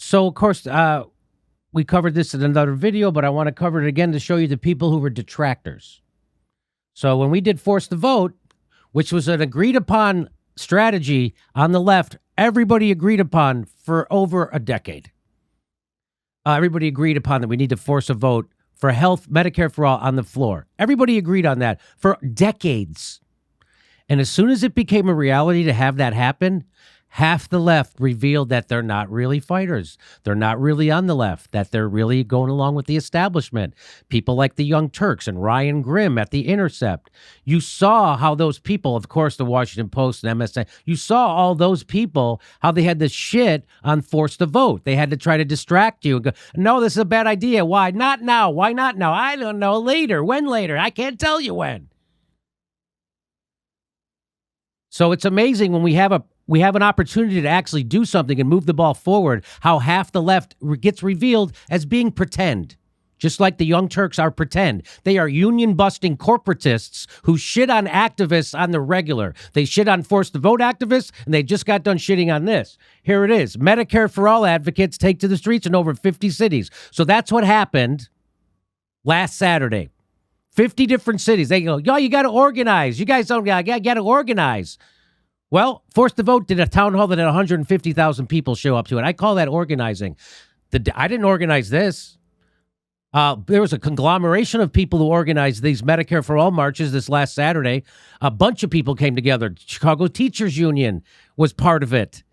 So, of course, we covered this in another video, but I want to cover it again to show you the people who were detractors. So when we did Force the Vote, which was an agreed-upon strategy on the left, everybody agreed upon for over a decade. Everybody agreed upon that we need to force a vote for health, Medicare for all on the floor. Everybody agreed on that for decades. And as soon as it became a reality to have that happen, half the left revealed that they're not really fighters. They're not really on the left, that they're really going along with the establishment. People like the Young Turks and Ryan Grimm at The Intercept. You saw how those people, of course, the Washington Post and MSN, you saw all those people, how they had this shit on Force the Vote. They had to try to distract you and go, no, this is a bad idea. Why not now? Why not now? I don't know. Later. When later? I can't tell you when. So it's amazing when we have an opportunity to actually do something and move the ball forward, how half the left gets revealed as being pretend, just like the Young Turks are pretend. They are union-busting corporatists who shit on activists on the regular. They shit on Force the Vote activists, and they just got done shitting on this. Here it is. Medicare for All advocates take to the streets in over 50 cities. So that's what happened last Saturday. 50 different cities. They go, yo, you got to organize. You guys don't got to organize. Well, Force the Vote did a town hall that had 150,000 people show up to it. I call that organizing. I didn't organize this. There was a conglomeration of people who organized these Medicare for All marches this last Saturday. A bunch of people came together. Chicago Teachers Union was part of it.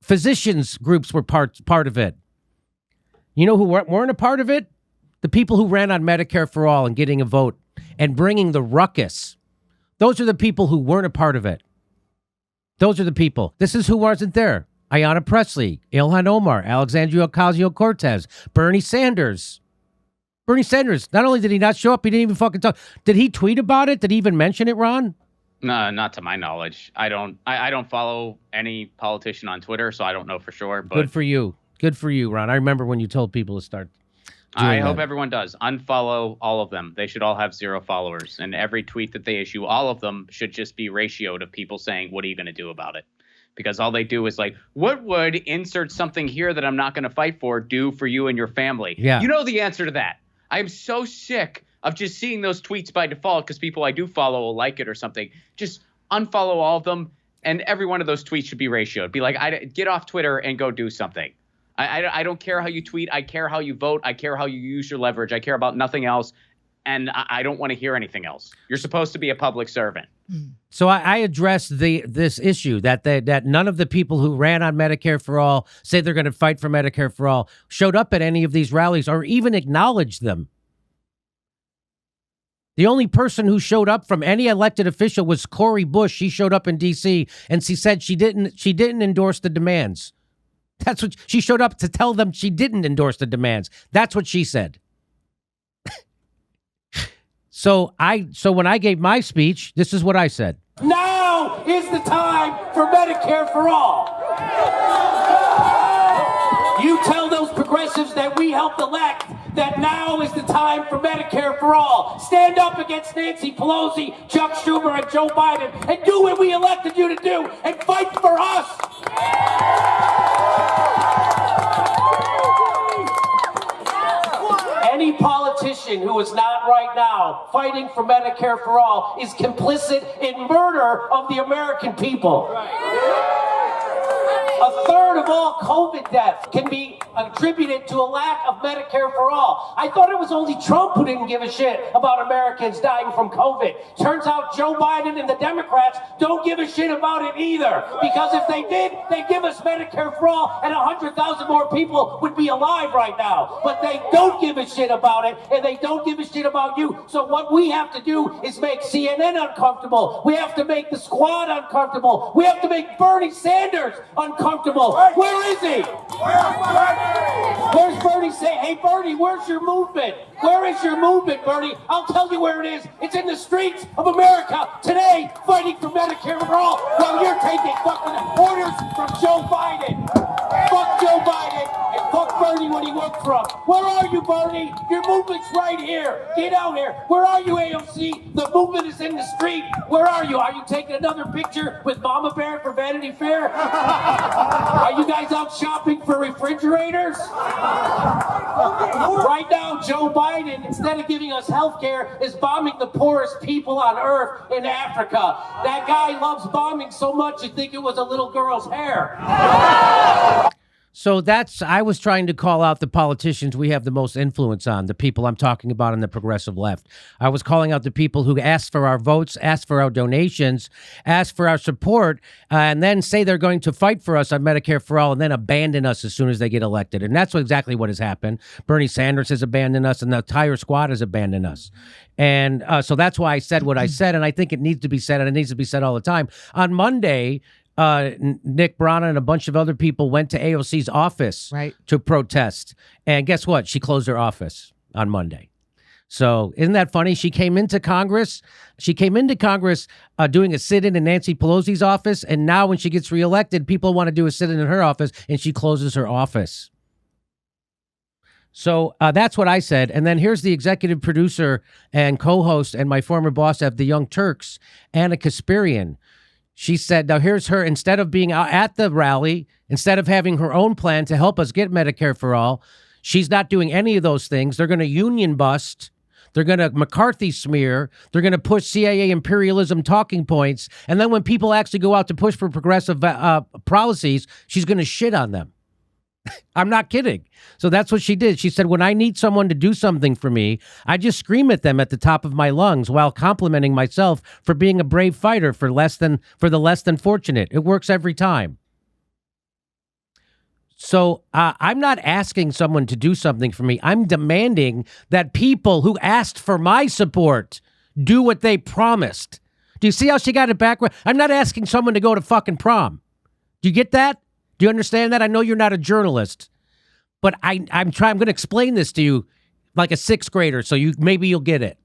Physicians groups were part of it. You know who weren't a part of it? The people who ran on Medicare for All and getting a vote and bringing the ruckus. Those are the people who weren't a part of it. Those are the people. This is who wasn't there. Ayanna Pressley, Ilhan Omar, Alexandria Ocasio-Cortez, Bernie Sanders. Bernie Sanders, not only did he not show up, he didn't even fucking talk. Did he tweet about it? Did he even mention it, Ron? No, not to my knowledge. I don't follow any politician on Twitter, so I don't know for sure. But good for you. Good for you, Ron. I remember when you told people to start. I hope everyone does. Unfollow all of them. They should all have 0 followers. And every tweet that they issue, all of them should just be ratioed of people saying, what are you going to do about it? Because all they do is like, what would insert something here that I'm not going to fight for do for you and your family? Yeah. You know the answer to that. I'm so sick of just seeing those tweets by default because people I do follow will like it or something. Just unfollow all of them. And every one of those tweets should be ratioed. Be like, get off Twitter and go do something. I don't care how you tweet. I care how you vote. I care how you use your leverage. I care about nothing else. And I don't want to hear anything else. You're supposed to be a public servant. So I addressed this issue that none of the people who ran on Medicare for All, say they're going to fight for Medicare for All, showed up at any of these rallies or even acknowledged them. The only person who showed up from any elected official was Cori Bush. She showed up in D.C. and she said she didn't endorse the demands. That's what she showed up to tell them. She didn't endorse the demands. That's what she said. So when I gave my speech, this is what I said. Now is the time for Medicare for all. You tell those progressives that we helped elect that now is the time for Medicare for all. Stand up against Nancy Pelosi, Chuck Schumer, and Joe Biden and do what we elected you to do and fight for us. Any politician who is not right now fighting for Medicare for all is complicit in murder of the American people. A third of all COVID deaths can be attributed to a lack of Medicare for all. I thought it was only Trump who didn't give a shit about Americans dying from COVID. Turns out Joe Biden and the Democrats don't give a shit about it either. Because if they did, they'd give us Medicare for all and 100,000 more people would be alive right now. But they don't give a shit about it and they don't give a shit about you. So what we have to do is make CNN uncomfortable. We have to make the Squad uncomfortable. We have to make Bernie Sanders uncomfortable. Where is he? Where's Bernie? Say, hey Bernie, where's your movement? Where is your movement, Bernie? I'll tell you where it is. It's in the streets of America today, fighting for Medicare for all, while you're taking fucking orders from Joe Biden. Fuck Joe Biden and fuck Bernie when he book from? Where are you, Bernie? Your movement's right here. Get out here. Where are you, AOC? The movement is in the street. Where are you? Are you taking another picture with Mama Bear for Vanity Fair? Are you guys out shopping for refrigerators? Right now, Joe Biden, instead of giving us health care, is bombing the poorest people on earth in Africa. That guy loves bombing so much you think it was a little girl's hair. So I was trying to call out the politicians we have the most influence on, the people I'm talking about on the progressive left. I was calling out the people who ask for our votes, ask for our donations, ask for our support, and then say they're going to fight for us on Medicare for All and then abandon us as soon as they get elected. And that's exactly what has happened. Bernie Sanders has abandoned us and the entire squad has abandoned us. And so that's why I said what I said, and I think it needs to be said, and it needs to be said all the time. On Monday, Nick Brana and a bunch of other people went to AOC's office to protest. And guess what? She closed her office on Monday. So isn't that funny? She came into Congress. Doing a sit-in Nancy Pelosi's office. And now when she gets reelected, people want to do a sit-in in her office, and she closes her office. So that's what I said. And then here's the executive producer and co-host and my former boss of the Young Turks, Anna Kasparian. She said, now here's her, instead of being out at the rally, instead of having her own plan to help us get Medicare for All, she's not doing any of those things. They're going to union bust. They're going to McCarthy smear. They're going to push CIA imperialism talking points. And then when people actually go out to push for progressive policies, she's going to shit on them. I'm not kidding. So that's what she did. She said, when I need someone to do something for me, I just scream at them at the top of my lungs while complimenting myself for being a brave fighter for the less than fortunate. It works every time. So I'm not asking someone to do something for me. I'm demanding that people who asked for my support do what they promised. Do you see how she got it backward? I'm not asking someone to go to fucking prom. Do you get that? Do you understand that? I know you're not a journalist, but I'm going to explain this to you like a sixth grader, so maybe you'll get it.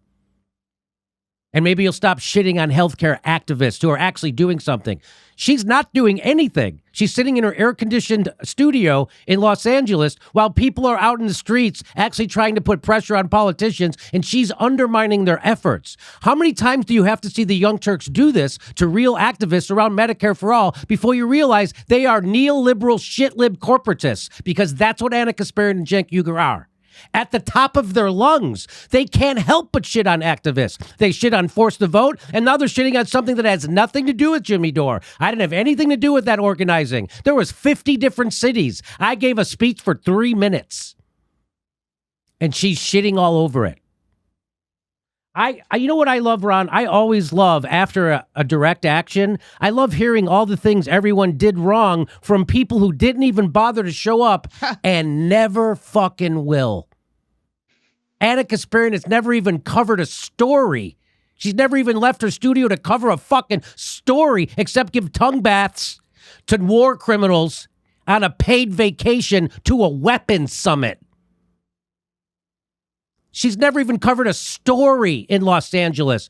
And maybe you'll stop shitting on healthcare activists who are actually doing something. She's not doing anything. She's sitting in her air-conditioned studio in Los Angeles while people are out in the streets actually trying to put pressure on politicians, and she's undermining their efforts. How many times do you have to see the Young Turks do this to real activists around Medicare for All before you realize they are neoliberal shit-lib corporatists? Because that's what Anna Kasparian and Cenk Uygur are. At the top of their lungs, they can't help but shit on activists. They shit on Force the Vote, and now they're shitting on something that has nothing to do with Jimmy Dore. I didn't have anything to do with that organizing. There was 50 different cities. I gave a speech for 3 minutes, and she's shitting all over it. You know what I love, Ron? I always love, after a direct action, I love hearing all the things everyone did wrong from people who didn't even bother to show up and never fucking will. Anna Kasparian has never even covered a story. She's never even left her studio to cover a fucking story except give tongue baths to war criminals on a paid vacation to a weapons summit. She's never even covered a story in Los Angeles.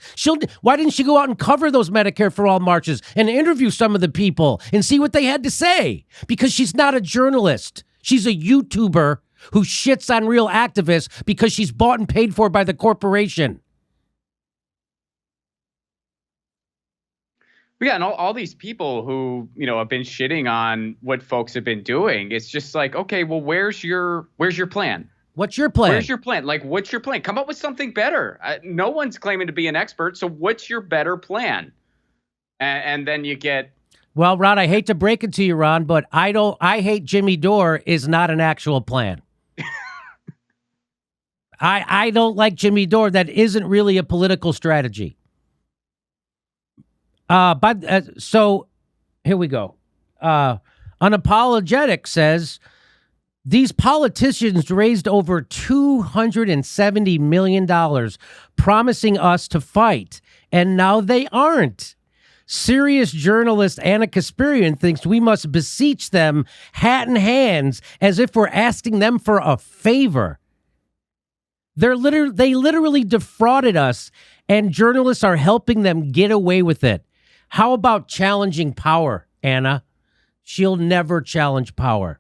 Why didn't she go out and cover those Medicare for All marches and interview some of the people and see what they had to say? Because she's not a journalist. She's a YouTuber who shits on real activists because she's bought and paid for by the corporation. Yeah, and all these people who, have been shitting on what folks have been doing, it's just like, okay, well, where's your plan? What's your plan? Where's your plan? Like, what's your plan? Come up with something better. No one's claiming to be an expert, so what's your better plan? And then you get... Well, Ron, I hate to break it to you, Ron, but I hate Jimmy Dore is not an actual plan. I don't like Jimmy Dore. That isn't really a political strategy. So here we go. Unapologetic says, these politicians raised over $270 million promising us to fight, and now they aren't. Serious journalist Anna Kasparian thinks we must beseech them hat in hands as if we're asking them for a favor. They literally defrauded us, and journalists are helping them get away with it. How about challenging power, Anna? She'll never challenge power.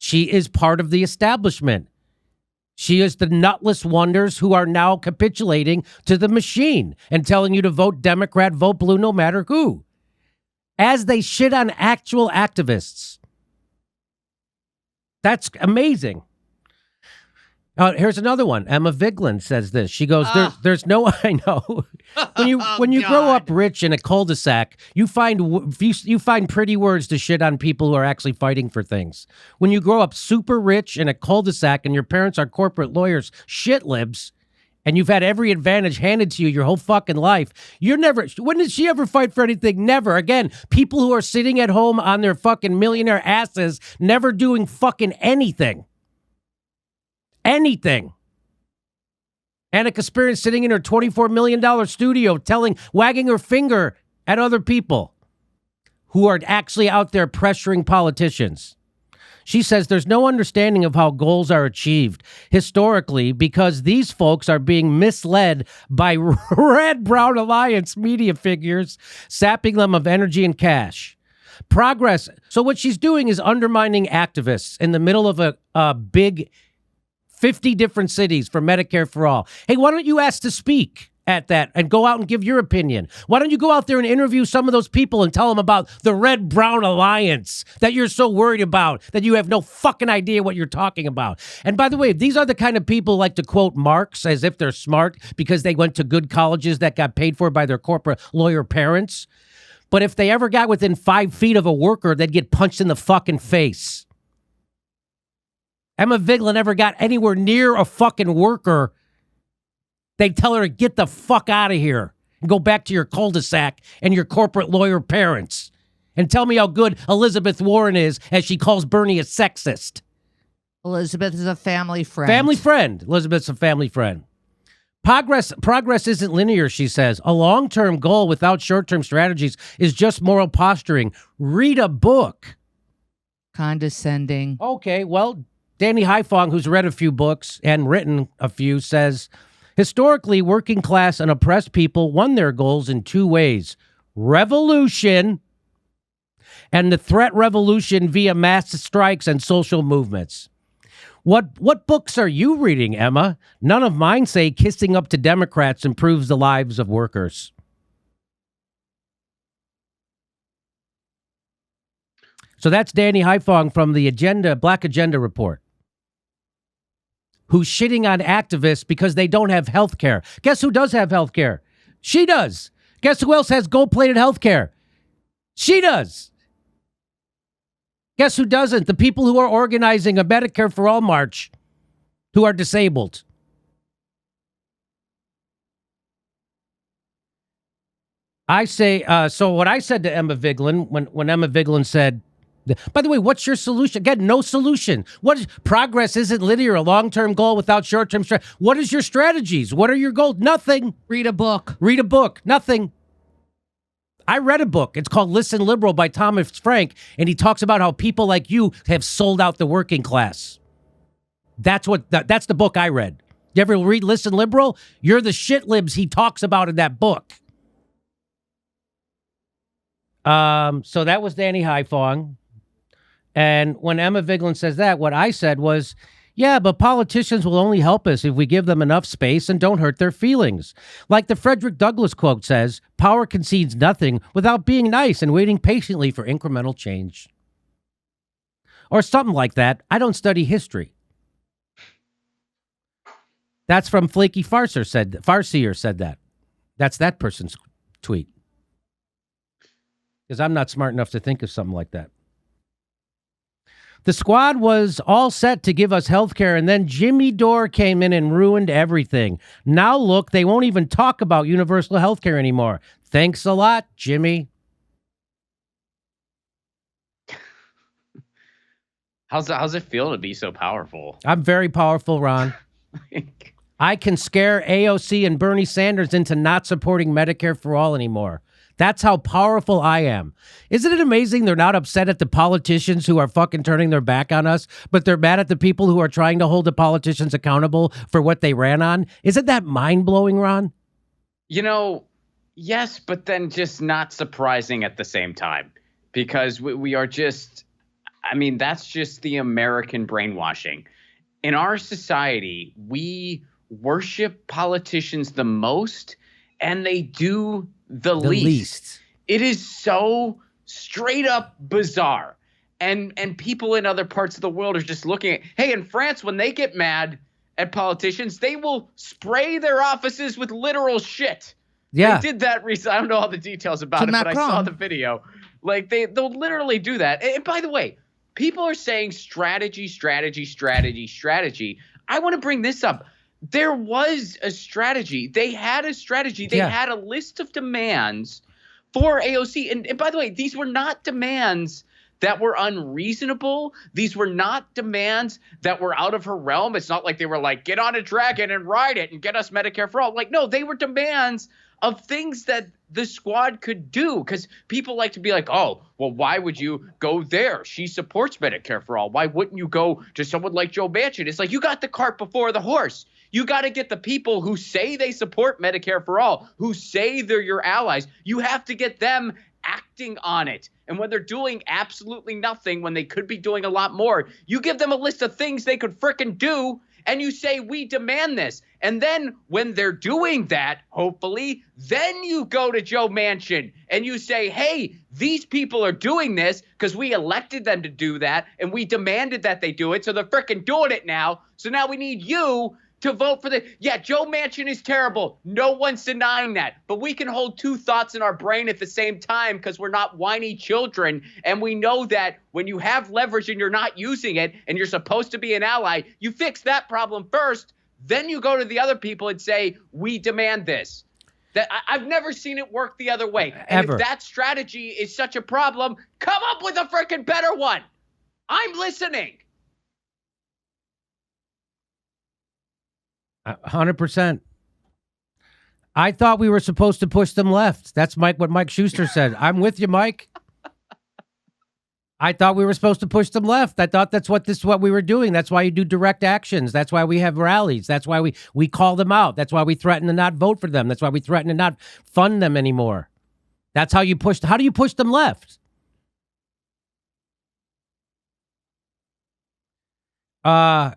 She is part of the establishment. She is the nutless wonders who are now capitulating to the machine and telling you to vote Democrat, vote blue, no matter who. As they shit on actual activists. That's amazing. Here's another one. Emma Vigeland says this. She goes, "There's no." I know. When you grow up rich in a cul-de-sac, you find pretty words to shit on people who are actually fighting for things. When you grow up super rich in a cul-de-sac and your parents are corporate lawyers, shit libs, and you've had every advantage handed to you your whole fucking life, when did she ever fight for anything? Never. Again, people who are sitting at home on their fucking millionaire asses, never doing fucking anything. Anything. Annika Spear's sitting in her $24 million studio wagging her finger at other people who are actually out there pressuring politicians. She says there's no understanding of how goals are achieved historically because these folks are being misled by red-brown alliance media figures, sapping them of energy and cash. Progress. So what she's doing is undermining activists in the middle of a big 50 different cities for Medicare for all. Hey, why don't you ask to speak at that and go out and give your opinion? Why don't you go out there and interview some of those people and tell them about the red-brown alliance that you're so worried about that you have no fucking idea what you're talking about? And by the way, these are the kind of people who like to quote Marx as if they're smart because they went to good colleges that got paid for by their corporate lawyer parents. But if they ever got within 5 feet of a worker, they'd get punched in the fucking face. Emma Vigeland never got anywhere near a fucking worker. They'd tell her to get the fuck out of here and go back to your cul-de-sac and your corporate lawyer parents and tell me how good Elizabeth Warren is, as she calls Bernie a sexist. Elizabeth is a family friend. Family friend. Elizabeth's a family friend. Progress isn't linear, she says. A long-term goal without short-term strategies is just moral posturing. Read a book. Condescending. Okay, well, Danny Haifong, who's read a few books and written a few, says, historically, working class and oppressed people won their goals in 2 ways. Revolution and the threat revolution via mass strikes and social movements. What books are you reading, Emma? None of mine say kissing up to Democrats improves the lives of workers. So that's Danny Haifong from the Black Agenda Report, who's shitting on activists because they don't have health care. Guess who does have health care? She does. Guess who else has gold-plated health care? She does. Guess who doesn't? The people who are organizing a Medicare for All march who are disabled. I say, so what I said to Emma Vigeland, when Emma Vigeland said, by the way, what's your solution? Again, no solution. Progress isn't linear, a long-term goal without short-term strategy. What is your strategies? What are your goals? Nothing. Read a book. Read a book. Nothing. I read a book. It's called Listen Liberal by Thomas Frank, and he talks about how people like you have sold out the working class. That's the book I read. You ever read Listen Liberal? You're the shit libs he talks about in that book. So that was Danny Haifong. And when Emma Vigeland says that, what I said was, yeah, but politicians will only help us if we give them enough space and don't hurt their feelings. Like the Frederick Douglass quote says, power concedes nothing without being nice and waiting patiently for incremental change. Or something like that. I don't study history. That's from Flaky Farseer said that. That's that person's tweet. Because I'm not smart enough to think of something like that. The squad was all set to give us health care, and then Jimmy Dore came in and ruined everything. Now look, they won't even talk about universal health care anymore. Thanks a lot, Jimmy. How's it feel to be so powerful? I'm very powerful, Ron. I can scare AOC and Bernie Sanders into not supporting Medicare for all anymore. That's how powerful I am. Isn't it amazing they're not upset at the politicians who are fucking turning their back on us, but they're mad at the people who are trying to hold the politicians accountable for what they ran on? Isn't that mind-blowing, Ron? You know, yes, but then just not surprising at the same time, because we are just, I mean, that's just the American brainwashing. In our society, we worship politicians the most, and they do the least. It is so straight up bizarre. And people in other parts of the world are just looking at, hey, in France, when they get mad at politicians, they will spray their offices with literal shit. Yeah. They did that recently. I don't know all the details about it, but I saw the video. Like, they'll literally do that. And by the way, people are saying strategy. I want to bring this up. There was a strategy. They had a strategy. They had a list of demands for AOC. And by the way, these were not demands that were unreasonable. These were not demands that were out of her realm. It's not like they were like, get on a dragon and ride it and get us Medicare for all. Like, no, they were demands of things that the squad could do, because people like to be like, oh, well, why would you go there? She supports Medicare for all. Why wouldn't you go to someone like Joe Manchin? It's like, you got the cart before the horse. You got to get the people who say they support Medicare for all, who say they're your allies. You have to get them acting on it. And when they're doing absolutely nothing, when they could be doing a lot more, you give them a list of things they could frickin' do, and you say, we demand this. And then when they're doing that, hopefully, then you go to Joe Manchin and you say, hey, these people are doing this because we elected them to do that and we demanded that they do it. So they're frickin' doing it now. So now we need you to vote for the. Yeah, Joe Manchin is terrible. No one's denying that. But we can hold two thoughts in our brain at the same time because we're not whiny children. And we know that when you have leverage and you're not using it and you're supposed to be an ally, you fix that problem first. Then you go to the other people and say, we demand this. That I've never seen it work the other way. And Ever. if that strategy is such a problem, come up with a freaking better one. I'm listening. 100%. I thought we were supposed to push them left. That's what Mike Schuster said. I'm with you, Mike. I thought we were supposed to push them left. I thought this is what we were doing. That's why you do direct actions. That's why we have rallies. That's why we call them out. That's why we threaten to not vote for them. That's why we threaten to not fund them anymore. That's how you push. How do you push them left? Anna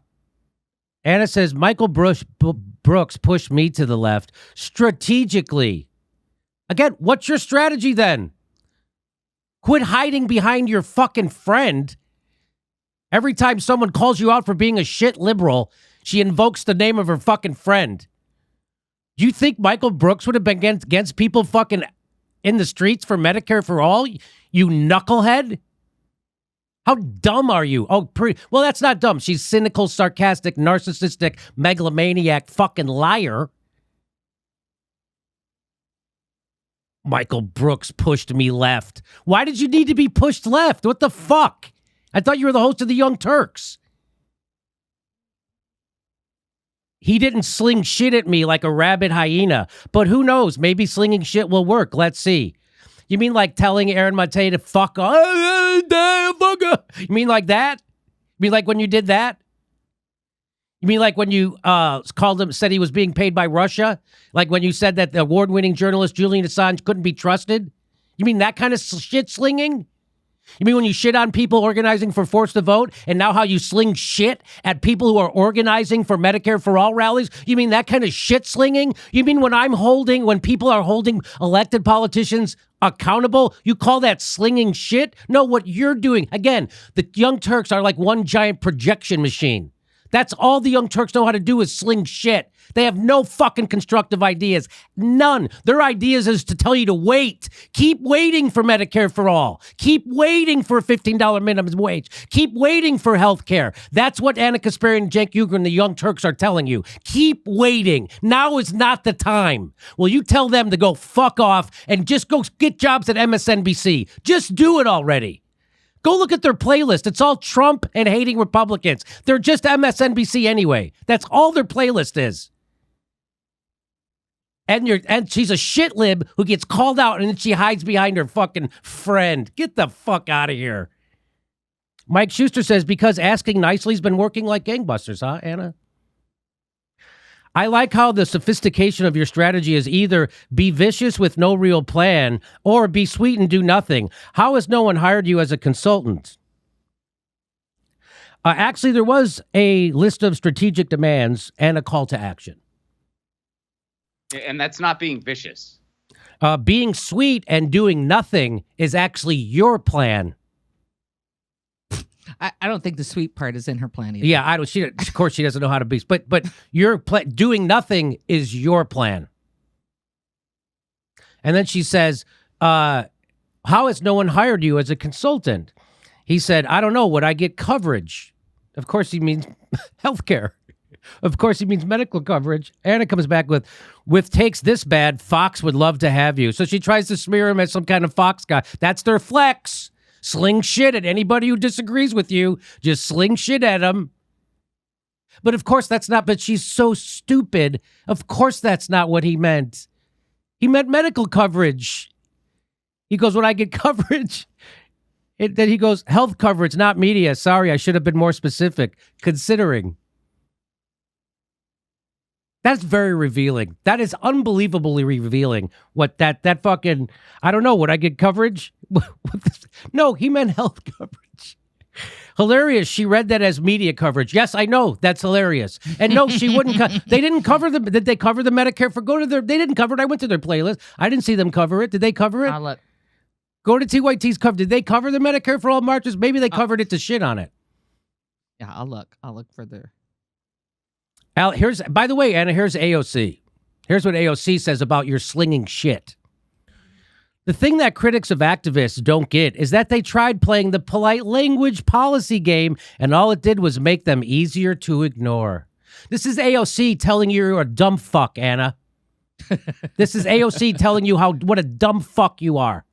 says, Michael Brooks pushed me to the left strategically. Again, what's your strategy then? Quit hiding behind your fucking friend. Every time someone calls you out for being a shit liberal, she invokes the name of her fucking friend. Do you think Michael Brooks would have been against people fucking in the streets for Medicare for all? You knucklehead? How dumb are you? Oh, well, that's not dumb. She's cynical, sarcastic, narcissistic, megalomaniac, fucking liar. Michael Brooks pushed me left. Why did you need to be pushed left? What the fuck? I thought you were the host of the Young Turks. He didn't sling shit at me like a rabid hyena, but who knows? Maybe slinging shit will work. Let's see. You mean like telling Aaron Mate to fuck off? You mean like that? You mean like when you did that? You mean like when you called him, said he was being paid by Russia? Like when you said that the award-winning journalist Julian Assange couldn't be trusted? You mean that kind of shit slinging? You mean when you shit on people organizing for Force to Vote, and now how you sling shit at people who are organizing for Medicare for All rallies? You mean that kind of shit slinging? You mean when people are holding elected politicians accountable, you call that slinging shit? No, what you're doing, again, the Young Turks are like one giant projection machine. That's all the Young Turks know how to do is sling shit. They have no fucking constructive ideas. None. Their ideas is to tell you to wait. Keep waiting for Medicare for all. Keep waiting for a $15 minimum wage. Keep waiting for health care. That's what Anna Kasparian and Cenk Uygur and the Young Turks are telling you. Keep waiting. Now is not the time. Well, you tell them to go fuck off and just go get jobs at MSNBC. Just do it already. Go look at their playlist. It's all Trump and hating Republicans. They're just MSNBC anyway. That's all their playlist is. And she's a shit lib who gets called out and then she hides behind her fucking friend. Get the fuck out of here. Mike Schuster says, because asking nicely has been working like gangbusters, huh, Anna? I like how the sophistication of your strategy is either be vicious with no real plan or be sweet and do nothing. How has no one hired you as a consultant? Actually, there was a list of strategic demands and a call to action. And that's not being vicious. Being sweet and doing nothing is actually your plan. I don't think the sweet part is in her plan either. Yeah, I don't. Of course, she doesn't know how to be. But your doing nothing is your plan. And then she says, "How has no one hired you as a consultant?" He said, "I don't know. Would I get coverage?" Of course, he means healthcare. Of course, he means medical coverage. Anna comes back with takes this bad. Fox would love to have you. So she tries to smear him as some kind of Fox guy. That's their flex. Sling shit at anybody who disagrees with you. Just sling shit at them. But of course that's not, but she's so stupid. Of course that's not what he meant. He meant medical coverage. He goes, when I get coverage, then he goes, health coverage, not media. Sorry, I should have been more specific, considering. That's very revealing. That is unbelievably revealing. What that fucking, I don't know, would I get coverage? No, he meant health coverage. Hilarious. She read that as media coverage. Yes, I know. That's hilarious. And no, she wouldn't. They didn't cover the. Did they cover the Medicare for? Go to their. They didn't cover it. I went to their playlist. I didn't see them cover it. Did they cover it? I'll look. Go to TYT's cover. Did they cover the Medicare for all marches? Maybe they covered it to shit on it. Yeah, I'll look. I'll look further. Al, by the way, Anna, here's AOC. Here's what AOC says about your slinging shit. The thing that critics of activists don't get is that they tried playing the polite language policy game, and all it did was make them easier to ignore. This is AOC telling you you're a dumb fuck, Anna. This is AOC telling you what a dumb fuck you are.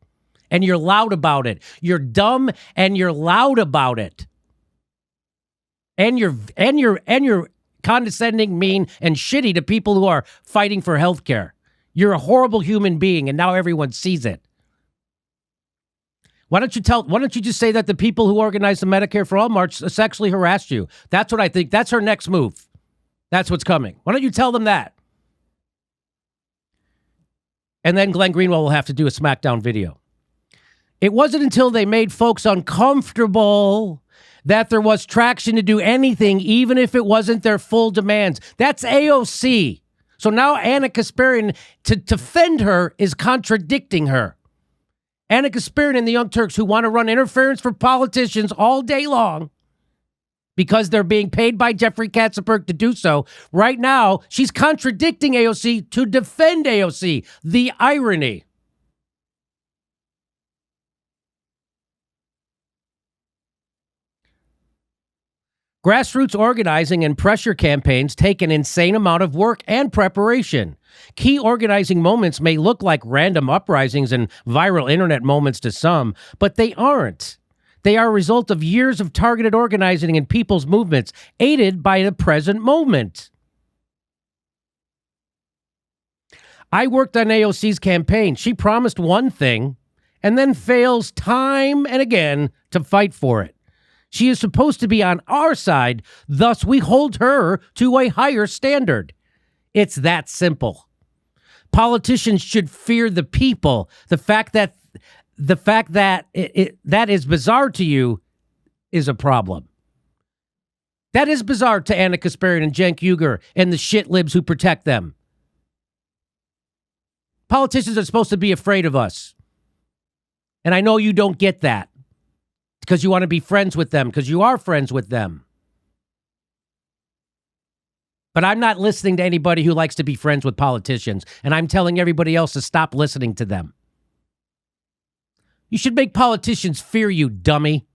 And you're loud about it. You're dumb and you're loud about it. And you're condescending, mean, and shitty to people who are fighting for health care. You're a horrible human being, and now everyone sees it. Why don't you just say that the people who organized the Medicare for All March sexually harassed you? That's what I think. That's her next move. That's what's coming. Why don't you tell them that? And then Glenn Greenwald will have to do a SmackDown video. It wasn't until they made folks uncomfortable that there was traction to do anything, even if it wasn't their full demands. That's AOC. So now Anna Kasparian, to defend her, is contradicting her. Anna Kasparian and the Young Turks, who want to run interference for politicians all day long because they're being paid by Jeffrey Katzenberg to do so, right now, she's contradicting AOC to defend AOC. The irony. Grassroots organizing and pressure campaigns take an insane amount of work and preparation. Key organizing moments may look like random uprisings and viral internet moments to some, but they aren't. They are a result of years of targeted organizing in people's movements, aided by the present moment. I worked on AOC's campaign. She promised one thing and then fails time and again to fight for it. She is supposed to be on our side, thus we hold her to a higher standard. It's that simple. Politicians should fear the people. The fact that that is bizarre to you is a problem. That is bizarre to Anna Kasparian and Cenk Uygur and the shit libs who protect them. Politicians are supposed to be afraid of us. And I know you don't get that. Because you want to be friends with them, because you are friends with them. But I'm not listening to anybody who likes to be friends with politicians, and I'm telling everybody else to stop listening to them. You should make politicians fear you, dummy.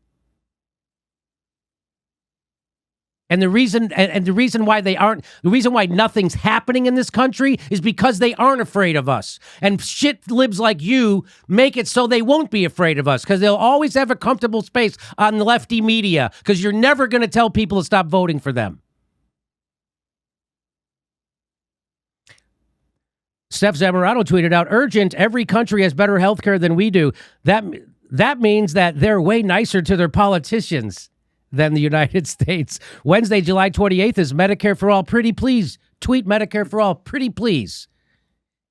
And the reason why nothing's happening in this country is because they aren't afraid of us. And shit libs like you make it so they won't be afraid of us, because they'll always have a comfortable space on the lefty media, because you're never going to tell people to stop voting for them. Steph Zamorano tweeted out, urgent, every country has better health care than we do. That means that they're way nicer to their politicians than the United States. Wednesday, July 28th is Medicare for All. Pretty please. Tweet Medicare for All. Pretty please.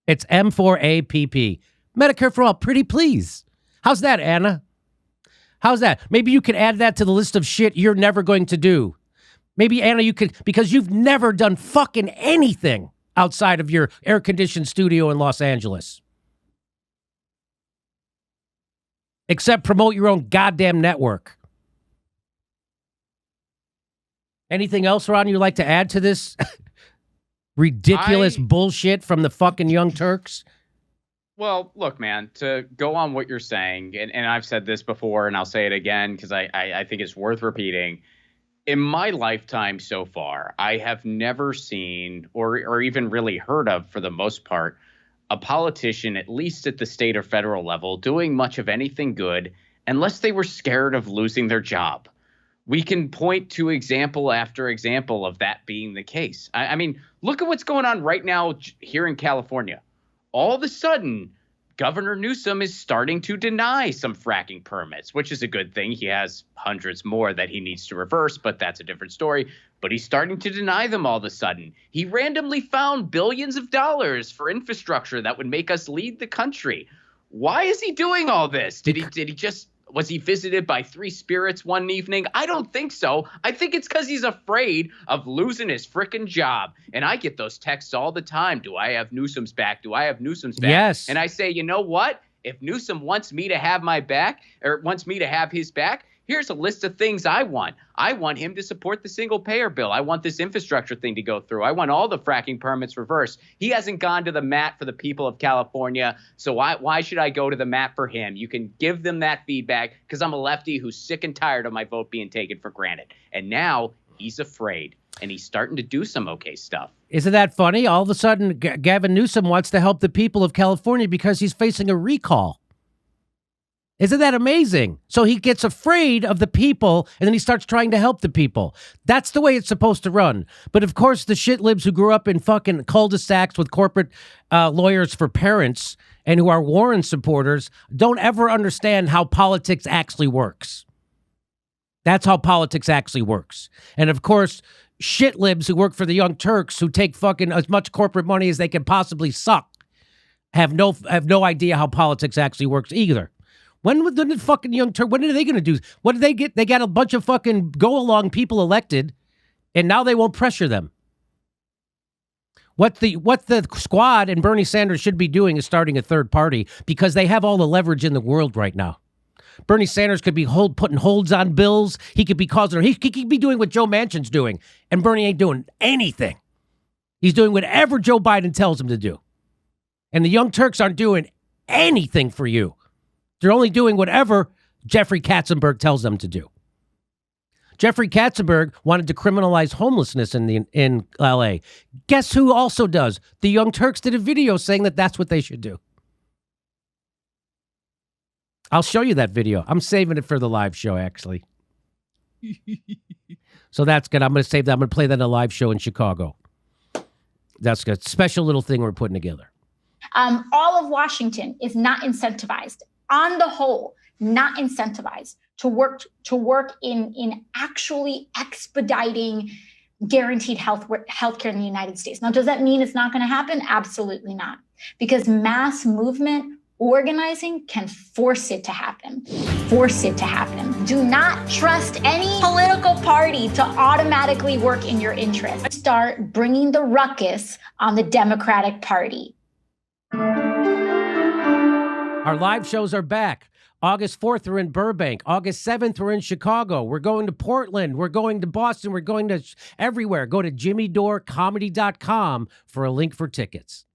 It's M4APP. Medicare for All. Pretty please. How's that, Anna? How's that? Maybe you could add that to the list of shit you're never going to do. Maybe, Anna, you could, because you've never done fucking anything outside of your air-conditioned studio in Los Angeles. Except promote your own goddamn network. Anything else, Ron, you'd like to add to this ridiculous bullshit from the fucking Young Turks? Well, look, man, to go on what you're saying, and I've said this before, and I'll say it again because I think it's worth repeating. In my lifetime so far, I have never seen or even really heard of, for the most part, a politician, at least at the state or federal level, doing much of anything good unless they were scared of losing their job. We can point to example after example of that being the case. I mean, look at what's going on right now here in California. All of a sudden, Governor Newsom is starting to deny some fracking permits, which is a good thing. He has hundreds more that he needs to reverse, but that's a different story. But he's starting to deny them all of a sudden. He randomly found billions of dollars for infrastructure that would make us lead the country. Why is he doing all this? Was he visited by three spirits one evening? I don't think so. I think it's because he's afraid of losing his frickin' job. And I get those texts all the time. Do I have Newsom's back? Do I have Newsom's back? Yes. And I say, you know what? If Newsom wants me to have my back, or wants me to have his back, here's a list of things I want. I want him to support the single payer bill. I want this infrastructure thing to go through. I want all the fracking permits reversed. He hasn't gone to the mat for the people of California, so why should I go to the mat for him? You can give them that feedback because I'm a lefty who's sick and tired of my vote being taken for granted. And now he's afraid, and he's starting to do some okay stuff. Isn't that funny? All of a sudden, Gavin Newsom wants to help the people of California because he's facing a recall. Isn't that amazing? So he gets afraid of the people, and then he starts trying to help the people. That's the way it's supposed to run. But of course, the shit libs who grew up in fucking cul-de-sacs with corporate lawyers for parents and who are Warren supporters don't ever understand how politics actually works. That's how politics actually works. And of course, shit libs who work for the Young Turks who take fucking as much corporate money as they can possibly suck have no idea how politics actually works either. When are the fucking Young Turks, what are they going to do? What did they get? They got a bunch of fucking go-along people elected, and now they won't pressure them. What the squad and Bernie Sanders should be doing is starting a third party because they have all the leverage in the world right now. Bernie Sanders could be putting holds on bills. He could be he could be doing what Joe Manchin's doing, and Bernie ain't doing anything. He's doing whatever Joe Biden tells him to do. And the Young Turks aren't doing anything for you. They're only doing whatever Jeffrey Katzenberg tells them to do. Jeffrey Katzenberg wanted to criminalize homelessness in L.A. Guess who also does? The Young Turks did a video saying that that's what they should do. I'll show you that video. I'm saving it for the live show, actually. So that's good. I'm going to save that. I'm going to play that in a live show in Chicago. That's good. Special little thing we're putting together. All of Washington is not incentivized. On the whole, not incentivized to work in actually expediting guaranteed health care in the United States. Now, does that mean it's not going to happen? Absolutely not. Because mass movement organizing can force it to happen. Force it to happen. Do not trust any political party to automatically work in your interest. Start bringing the ruckus on the Democratic Party. Our live shows are back. August 4th, we're in Burbank. August 7th, we're in Chicago. We're going to Portland. We're going to Boston. We're going to everywhere. Go to JimmyDoreComedy.com for a link for tickets.